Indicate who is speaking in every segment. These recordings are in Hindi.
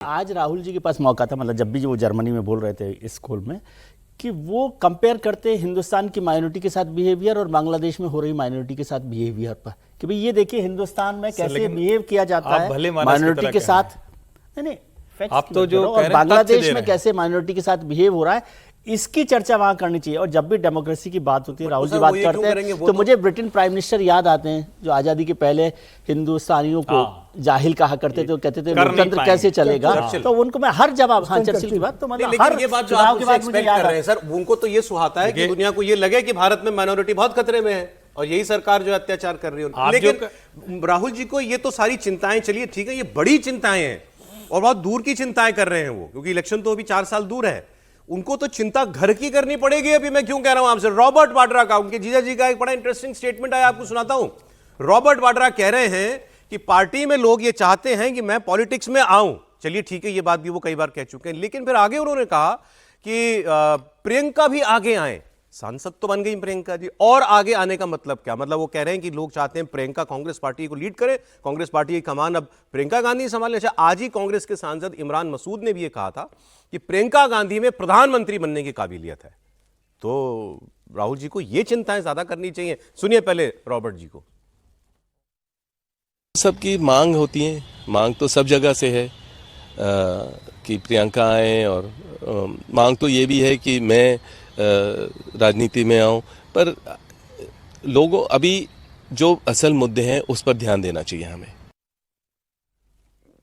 Speaker 1: आज राहुल जी के पास मौका था, मतलब जब भी वो जर्मनी में बोल रहे थे इस स्कूल में, कि वो कंपेयर करते हिंदुस्तान की माइनॉरिटी के साथ बिहेवियर और बांग्लादेश में हो रही माइनॉरिटी के साथ बिहेवियर पर, कि भाई ये देखिए हिंदुस्तान में कैसे बिहेव किया जाता है माइनॉरिटी के साथ। नहीं,
Speaker 2: आप तो जो
Speaker 1: और बांग्लादेश में कैसे माइनॉरिटी के साथ बिहेव हो रहा है, इसकी चर्चा वहां करनी चाहिए। और जब भी डेमोक्रेसी की बात होती है, राहुल जी बात करते हैं तो मुझे ब्रिटेन प्राइम मिनिस्टर याद आते हैं, जो आजादी के पहले हिंदुस्तानियों को जाहिल कहा करते थे, कहते थे लोकतंत्र कैसे चलेगा, तो उनको मैं हर जवाब, हाँ चर्चिल की बात, तो मतलब हर
Speaker 3: ये बात जो आप एक्सपेक्ट कर रहे हैं सर, उनको तो ये सुहाता है कि दुनिया को ये लगे कि भारत में माइनॉरिटी बहुत खतरे में है और यही सरकार जो अत्याचार कर रही है। लेकिन राहुल जी को ये तो सारी चिंताएं, चलिए ठीक है, ये बड़ी चिंताएं हैं और बहुत दूर की चिंताएं कर रहे हैं वो, क्योंकि इलेक्शन तो अभी 4 साल दूर है। उनको तो चिंता घर की करनी पड़ेगी। अभी मैं क्यों कह रहा हूं आपसे, रॉबर्ट वाड्रा का, उनके जीजा जी का एक बड़ा इंटरेस्टिंग स्टेटमेंट आया, आपको सुनाता हूं। रॉबर्ट वाड्रा कह रहे हैं कि पार्टी में लोग ये चाहते हैं कि मैं पॉलिटिक्स में आऊं। चलिए ठीक है, ये बात भी वो कई बार कह चुके हैं, लेकिन फिर आगे उन्होंने कहा कि प्रियंका भी आगे आए। सांसद तो बन गई प्रियंका जी, और आगे आने का मतलब क्या? मतलब वो कह रहे हैं कि लोग चाहते हैं प्रियंका कांग्रेस पार्टी को लीड करे, कांग्रेस पार्टी की कमान अब प्रियंका गांधी संभाले। अच्छा, आज ही कांग्रेस के सांसद इमरान मसूद ने भी ये कहा था कि प्रियंका गांधी में प्रधानमंत्री बनने की काबिलियत है। तो राहुल जी को ये चिंताएं ज्यादा करनी चाहिए। सुनिए पहले रॉबर्ट जी को।
Speaker 4: सबकी मांग होती है, मांग तो सब जगह से है कि प्रियंका आए, और मांग तो ये भी है कि मैं राजनीति में आऊं, पर लोगों अभी जो असल मुद्दे हैं उस पर ध्यान देना चाहिए हमें।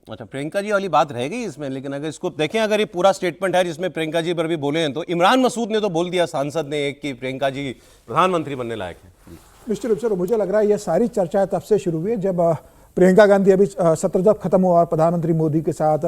Speaker 3: अच्छा, प्रियंका जी वाली बात रह गई इसमें, लेकिन अगर इसको देखें, अगर ये पूरा स्टेटमेंट है जिसमें प्रियंका जी पर भी बोले हैं, तो इमरान मसूद ने तो बोल दिया, सांसद ने एक, कि प्रियंका जी प्रधानमंत्री बनने लायक है।
Speaker 5: निश्चित रूप से मुझे लग रहा है ये सारी चर्चा तब से शुरू हुई है जब प्रियंका गांधी अभी सत्र जब खत्म हुआ और प्रधानमंत्री मोदी के साथ,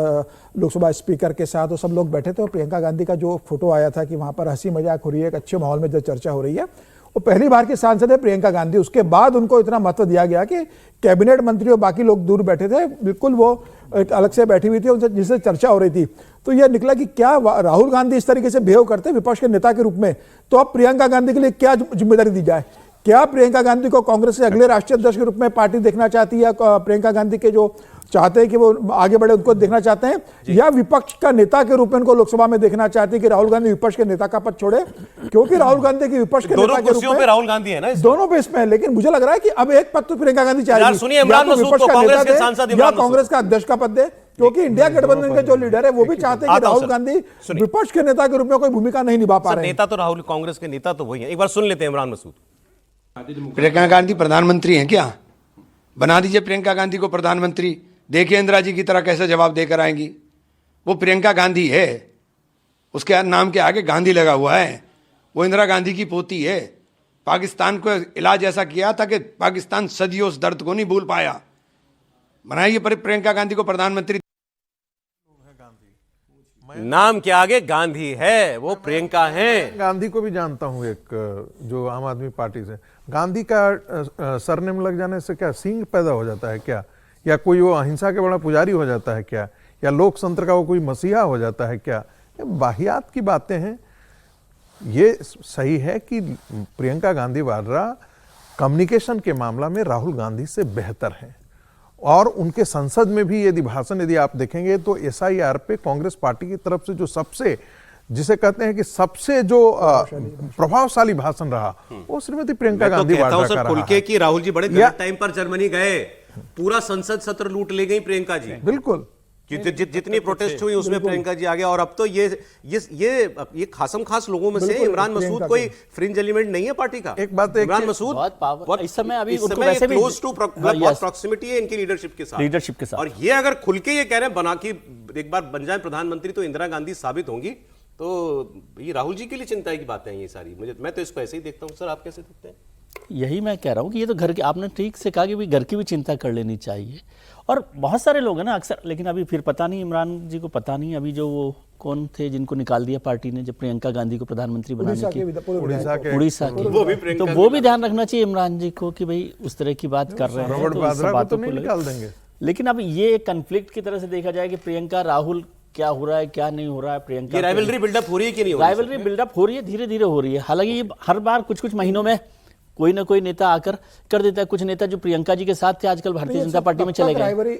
Speaker 5: लोकसभा स्पीकर के साथ, वो सब लोग बैठे थे और प्रियंका गांधी का जो फोटो आया था कि वहां पर हंसी मजाक हो रही है, एक अच्छे माहौल में जो चर्चा हो रही है, वो पहली बार की सांसद है प्रियंका गांधी। उसके बाद उनको इतना महत्व दिया गया कि कैबिनेट मंत्री और बाकी लोग दूर बैठे थे, बिल्कुल वो एक अलग से बैठी हुई थी, उनसे जिससे चर्चा हो रही थी। तो यह निकला कि क्या राहुल गांधी इस तरीके से बिहेव करते हैं विपक्ष के नेता के रूप में, तो अब प्रियंका गांधी के लिए क्या जिम्मेदारी दी जाए? क्या प्रियंका गांधी को कांग्रेस के अगले राष्ट्रीय अध्यक्ष के रूप में पार्टी देखना चाहती है, प्रियंका गांधी के जो चाहते हैं कि वो आगे बढ़े उनको देखना चाहते हैं, या विपक्ष का नेता के रूप में उनको लोकसभा में देखना चाहते हैं कि राहुल गांधी विपक्ष के नेता का पद छोड़े? क्योंकि राहुल गांधी की विपक्ष के नेता के रूप में
Speaker 3: राहुल गांधी है ना,
Speaker 5: दोनों पे इसमें, लेकिन मुझे लग रहा है कि अब एक पद तो प्रियंका गांधी चाहिए,
Speaker 3: सुनिए इमरान मसूद को कांग्रेस के सांसद,
Speaker 5: या कांग्रेस का अध्यक्ष का पद दे, क्योंकि इंडिया गठबंधन के जो लीडर है वो भी चाहते हैं कि राहुल गांधी विपक्ष के नेता के रूप में कोई भूमिका नहीं निभा पा रहे हैं।
Speaker 3: नेता तो राहुल, कांग्रेस के नेता तो वही है। एक बार सुन लेते हैं इमरान मसूद।
Speaker 6: प्रियंका गांधी प्रधानमंत्री हैं क्या? बना दीजिए प्रियंका गांधी को प्रधानमंत्री। देखिए इंदिरा जी की तरह कैसे जवाब देकर आएंगी। वो प्रियंका गांधी है, उसके नाम के आगे गांधी लगा हुआ है। वो इंदिरा गांधी की पोती है। पाकिस्तान को इलाज ऐसा किया था कि पाकिस्तान सदियों उस दर्द को नहीं भूल पाया। बनाइए प्रियंका गांधी को प्रधानमंत्री।
Speaker 3: नाम के आगे गांधी है, वो प्रियंका है।
Speaker 2: गांधी को भी जानता हूं, एक जो आम आदमी पार्टी से। गांधी का सरनेम लग जाने से क्या सिंह पैदा हो जाता है क्या? या कोई वो अहिंसा के बड़ा पुजारी हो जाता है क्या? या लोकतंत्र का वो कोई मसीहा हो जाता है क्या? ये वाहियात की बातें हैं। ये सही है कि प्रियंका गांधी वाड्रा कम्युनिकेशन के मामला में राहुल गांधी से बेहतर है, और उनके संसद में भी यदि आप देखेंगे तो SIR पे कांग्रेस पार्टी की तरफ से जो सबसे, जिसे कहते हैं कि सबसे जो प्रभावशाली भाषण रहा, वो श्रीमती प्रियंका गांधी वाड्रा का रहा है।
Speaker 3: कि राहुल जी बड़े गलत टाइम पर जर्मनी गए, पूरा संसद सत्र लूट ले गई प्रियंका जी।
Speaker 5: बिल्कुल,
Speaker 3: जितनी प्रोटेस्ट हुई उसमें प्रियंका जी आ गया। और अब तो ये खासम खास लोगों में से इमरान मसूद कोई फ्रिंज एलिमेंट नहीं है पार्टी का।
Speaker 2: एक बात,
Speaker 3: इमरान मसूद
Speaker 1: बहुत इस समय अभी
Speaker 3: उनको वैसे भी क्लोज टू प्रॉक्सिमिटी है इनकी लीडरशिप के साथ। और ये अगर खुल के ये कह रहे हैं बना कि एक बार बन जाए प्रधानमंत्री तो इंदिरा गांधी साबित होंगी, तो ये राहुल जी के लिए चिंता की बातें हैं ये सारी। मैं तो इसको ऐसे ही देखता हूँ। सर आप कैसे देखते हैं?
Speaker 1: यही मैं कह रहा हूँ कि ये तो घर के, आपने ठीक से कहा कि भी घर की भी चिंता कर लेनी चाहिए। और बहुत सारे लोग हैं ना अक्सर, लेकिन अभी फिर पता नहीं, इमरान जी को पता नहीं अभी जो वो कौन थे जिनको निकाल दिया पार्टी ने जब प्रियंका गांधी को प्रधानमंत्री बनाने की, उड़ीसा के, तो वो भी ध्यान रखना चाहिए इमरान जी को कि भाई उस तरह की बात कर रहे हैं तो बातों को निकाल देंगे। लेकिन अब ये कंफ्लिक्ट की तरह से देखा जाए कि प्रियंका राहुल क्या हो रहा है क्या नहीं हो रहा है। प्रियंका
Speaker 3: राइवलरी बिल्डअप हो रही है कि नहीं हो रही?
Speaker 1: राइवलरी बिल्डअप हो रही है, धीरे धीरे हो रही है। हालांकि हर बार कुछ कुछ महीनों में कोई ना कोई नेता आकर कर देता है। कुछ नेता जो प्रियंका जी के साथ थे आजकल भारतीय जनता पार्टी में चले गए।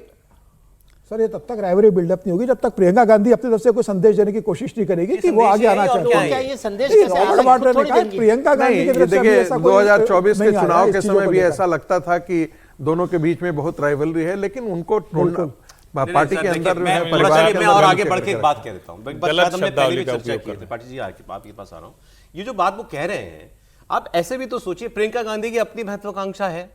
Speaker 5: सर ये तब तक राइवरी बिल्डअप नहीं होगी जब तक प्रियंका गांधी अपनी तरफ से कोई संदेश देने की कोशिश नहीं करेगी कि वो आगे आना चाहती
Speaker 1: क्या
Speaker 5: है।
Speaker 1: ये संदेश
Speaker 5: नहीं,
Speaker 1: कैसे
Speaker 5: रॉबर्ट
Speaker 1: आएगा?
Speaker 5: वाड्रा ने
Speaker 1: थोड़ी
Speaker 5: कहा
Speaker 1: देंगे।
Speaker 5: प्रियंका गांधी
Speaker 2: नहीं,
Speaker 5: की तरफ से अभी
Speaker 2: देखिए
Speaker 5: ऐसा कोई
Speaker 2: 2024
Speaker 5: नहीं
Speaker 2: के
Speaker 5: आ रहा
Speaker 2: चुनाव
Speaker 5: है
Speaker 2: के
Speaker 5: इस चीजों
Speaker 2: समय
Speaker 5: को
Speaker 2: भी
Speaker 5: लेकर।
Speaker 2: ऐसा लगता था कि दोनों के बीच में बहुत राइवलरी है, लेकिन उनको पार्टी के अंदर जो है, परिवार के
Speaker 3: मैं
Speaker 2: अंदर
Speaker 3: और
Speaker 2: मिल
Speaker 3: आगे
Speaker 2: के
Speaker 3: बढ़ के एक
Speaker 2: रखा।
Speaker 3: बात कह देता हूं,
Speaker 7: गलत
Speaker 3: हमने पहले भी
Speaker 7: शब्दावली का
Speaker 3: चर्चा
Speaker 7: उपयोग
Speaker 3: की
Speaker 7: कर
Speaker 3: थी। पाटिल जी आपके पास आ रहा हूं, ये जो बात वो कह रहे हैं, आप ऐसे भी तो सोचिए, प्रियंका गांधी की अपनी महत्वाकांक्षा है,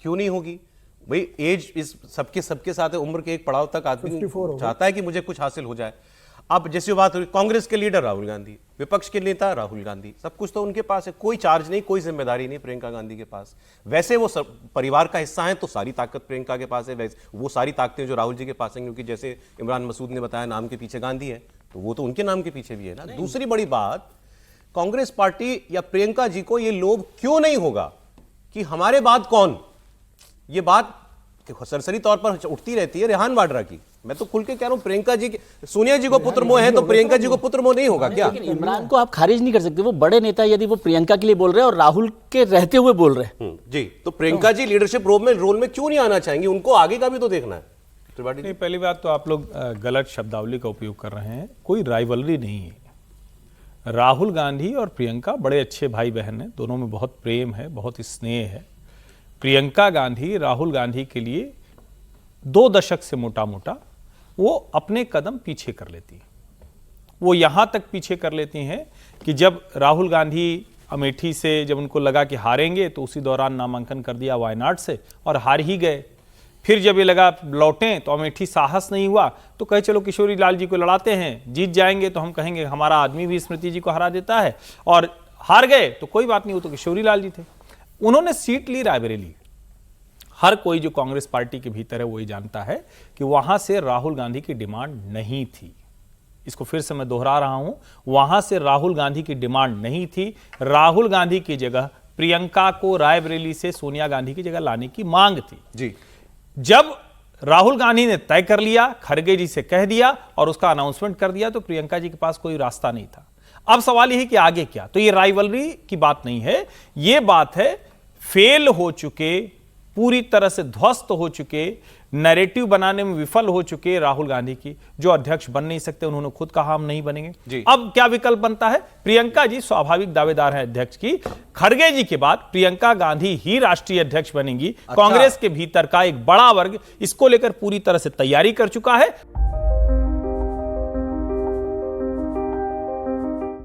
Speaker 3: क्यों नहीं होगी भाई? एज इस सबके साथ है, उम्र के एक पड़ाव तक आदमी
Speaker 5: 54 होगा।
Speaker 3: चाहता है कि मुझे कुछ हासिल हो जाए। अब जैसी बात हुई, कांग्रेस के लीडर राहुल गांधी, विपक्ष के नेता राहुल गांधी, सब कुछ तो उनके पास है, कोई चार्ज नहीं, कोई जिम्मेदारी नहीं प्रियंका गांधी के पास। वैसे वो सब परिवार का हिस्सा है तो सारी ताकत प्रियंका के पास है, वैसे वो सारी ताकतें जो राहुल जी के पास हैं, क्योंकि जैसे इमरान मसूद ने बताया नाम के पीछे गांधी है, तो वो तो उनके नाम के पीछे भी है ना। दूसरी बड़ी बात, कांग्रेस पार्टी या प्रियंका जी को ये लोभ क्यों नहीं होगा कि हमारे बाद कौन, ये बात सरसरी तौर पर उठती रहती है रेहान वाड्रा की। मैं तो खुल के कह रहा हूं, प्रियंका जी सोनिया जी को पुत्र मोह है तो प्रियंका जी को पुत्र मोह नहीं होगा क्या?
Speaker 1: लेकिन इमरान को आप खारिज नहीं कर सकते, वो बड़े नेता यदि वो प्रियंका के लिए बोल रहे हैं और राहुल के रहते हुए बोल रहे हैं।
Speaker 3: जी, तो प्रियंका जी लीडरशिप रोल में क्यों नहीं आना चाहेंगी? उनको आगे का भी तो देखना है त्रिपाठी जी।
Speaker 7: नहीं, पहली बात तो आप लोग गलत शब्दावली का उपयोग कर रहे हैं। कोई राइवलरी नहीं है। राहुल गांधी और प्रियंका बड़े अच्छे भाई बहन हैं, दोनों में बहुत प्रेम है, बहुत स्नेह है। प्रियंका गांधी राहुल गांधी के लिए 2 दशक से मोटा मोटा वो अपने कदम पीछे कर लेती हैं। वो यहां तक पीछे कर लेती हैं कि जब राहुल गांधी अमेठी से जब उनको लगा कि हारेंगे तो उसी दौरान नामांकन कर दिया वायनाड से और हार ही गए। फिर जब ये लगा लौटें तो अमेठी साहस नहीं हुआ तो कहे चलो किशोरी लाल जी को लड़ाते हैं, जीत जाएंगे तो हम कहेंगे हमारा आदमी भी स्मृति जी को हरा देता है, और हार गए तो कोई बात नहीं, वो तो किशोरी लाल जी थे। उन्होंने सीट ली रायबरेली। हर कोई जो कांग्रेस पार्टी के भीतर है वो ये जानता है कि वहां से राहुल गांधी की डिमांड नहीं थी। इसको फिर से मैं दोहरा रहा हूं, वहां से राहुल गांधी की डिमांड नहीं थी। राहुल गांधी की जगह प्रियंका को रायबरेली से सोनिया गांधी की जगह लाने की मांग थी।
Speaker 3: जी,
Speaker 7: जब राहुल गांधी ने तय कर लिया, खड़गे जी से कह दिया और उसका अनाउंसमेंट कर दिया, तो प्रियंका जी के पास कोई रास्ता नहीं था। अब सवाल यह है कि आगे क्या? तो ये राइवलरी की बात नहीं है, ये बात है फेल हो चुके, पूरी तरह से ध्वस्त हो चुके, नैरेटिव बनाने में विफल हो चुके राहुल गांधी की, जो अध्यक्ष बन नहीं सकते। उन्होंने खुद कहा हम नहीं बनेंगे। अब क्या विकल्प बनता है? प्रियंका जी स्वाभाविक दावेदार हैं अध्यक्ष की। खड़गे जी के बाद प्रियंका गांधी ही राष्ट्रीय अध्यक्ष बनेंगी। कांग्रेस के भीतर का एक बड़ा वर्ग इसको लेकर पूरी तरह से तैयारी कर चुका है।